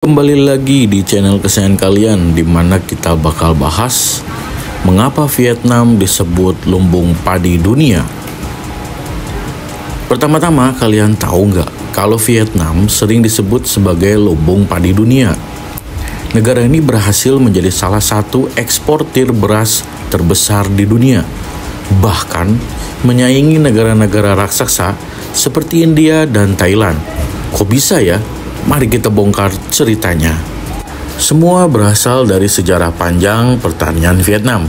Kembali lagi di channel kesayangan kalian, di mana kita bakal bahas mengapa Vietnam disebut lumbung padi dunia. Pertama-tama, kalian tahu nggak kalau Vietnam sering disebut sebagai lumbung padi dunia? Negara ini berhasil menjadi salah satu eksportir beras terbesar di dunia, bahkan menyaingi negara-negara raksasa seperti India dan Thailand. Kok bisa ya? Mari kita bongkar ceritanya. Semua berasal dari sejarah panjang pertanian Vietnam.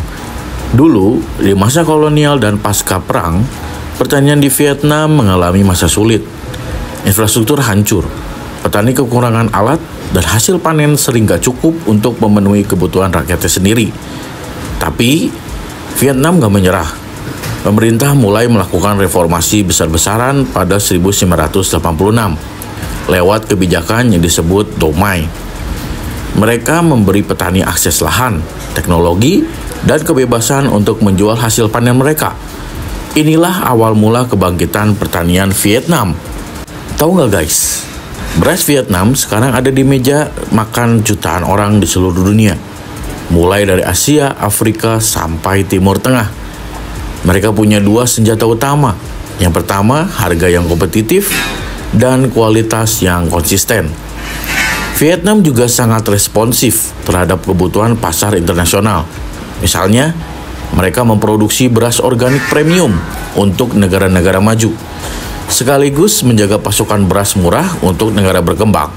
Dulu, di masa kolonial dan pasca perang, pertanian di Vietnam mengalami masa sulit. Infrastruktur hancur, petani kekurangan alat, dan hasil panen sering gak cukup untuk memenuhi kebutuhan rakyatnya sendiri. Tapi, Vietnam gak menyerah. Pemerintah mulai melakukan reformasi besar-besaran pada 1986. Lewat kebijakan yang disebut Do Mai. Mereka memberi petani akses lahan, teknologi, dan kebebasan untuk menjual hasil panen mereka. Inilah awal mula kebangkitan pertanian Vietnam. Tahu nggak guys, beras Vietnam sekarang ada di meja makan jutaan orang di seluruh dunia. Mulai dari Asia, Afrika, sampai Timur Tengah. Mereka punya dua senjata utama. Yang pertama, harga yang kompetitif, dan kualitas yang konsisten. Vietnam juga sangat responsif terhadap kebutuhan pasar internasional. Misalnya, mereka memproduksi beras organik premium untuk negara-negara maju, sekaligus menjaga pasokan beras murah untuk negara berkembang.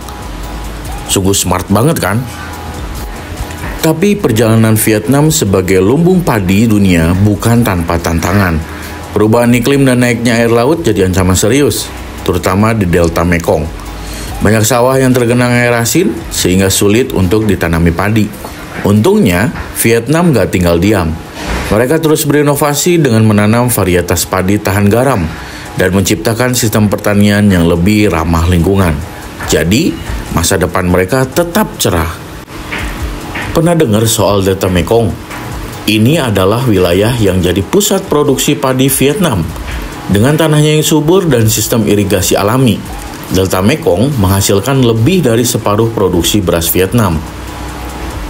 Sungguh smart banget kan? Tapi perjalanan Vietnam sebagai lumbung padi dunia bukan tanpa tantangan. Perubahan iklim dan naiknya air laut jadi ancaman serius, terutama di Delta Mekong. Banyak sawah yang tergenang air asin sehingga sulit untuk ditanami padi. Untungnya, Vietnam gak tinggal diam. Mereka terus berinovasi dengan menanam varietas padi tahan garam dan menciptakan sistem pertanian yang lebih ramah lingkungan. Jadi, masa depan mereka tetap cerah. Pernah dengar soal Delta Mekong? Ini adalah wilayah yang jadi pusat produksi padi Vietnam. Dengan tanahnya yang subur dan sistem irigasi alami, Delta Mekong menghasilkan lebih dari separuh produksi beras Vietnam.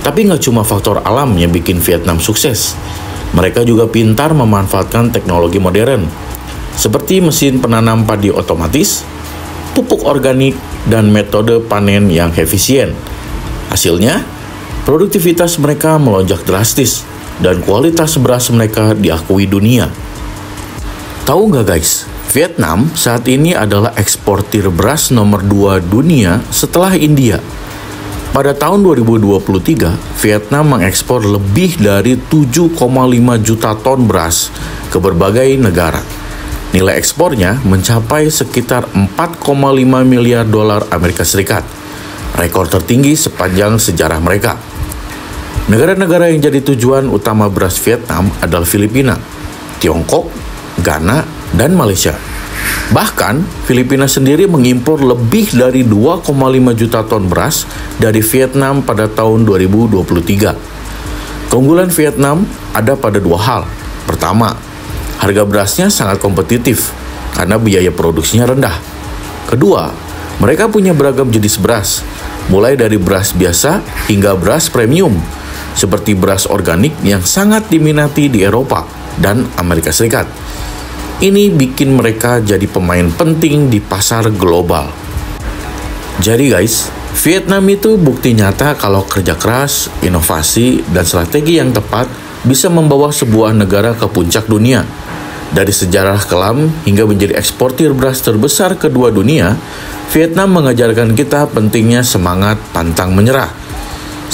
Tapi nggak cuma faktor alam yang bikin Vietnam sukses. Mereka juga pintar memanfaatkan teknologi modern, seperti mesin penanam padi otomatis, pupuk organik, dan metode panen yang efisien. Hasilnya, produktivitas mereka melonjak drastis, dan kualitas beras mereka diakui dunia. Tahu nggak guys, Vietnam saat ini adalah eksportir beras nomor 2 dunia setelah India. Pada tahun 2023, Vietnam mengekspor lebih dari 7,5 juta ton beras ke berbagai negara. Nilai ekspornya mencapai sekitar 4,5 miliar dolar Amerika Serikat, rekor tertinggi sepanjang sejarah mereka. Negara-negara yang jadi tujuan utama beras Vietnam adalah Filipina, Tiongkok, Ghana, dan Malaysia. Bahkan, Filipina sendiri mengimpor lebih dari 2,5 juta ton beras dari Vietnam pada tahun 2023. Keunggulan Vietnam ada pada dua hal. Pertama, harga berasnya sangat kompetitif karena biaya produksinya rendah. Kedua, mereka punya beragam jenis beras, mulai dari beras biasa hingga beras premium, seperti beras organik yang sangat diminati di Eropa dan Amerika Serikat. Ini bikin mereka jadi pemain penting di pasar global. Jadi guys, Vietnam itu bukti nyata kalau kerja keras, inovasi, dan strategi yang tepat bisa membawa sebuah negara ke puncak dunia. Dari sejarah kelam hingga menjadi eksportir beras terbesar kedua dunia, Vietnam mengajarkan kita pentingnya semangat pantang menyerah.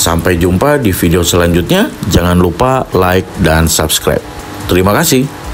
Sampai jumpa di video selanjutnya. Jangan lupa like dan subscribe. Terima kasih.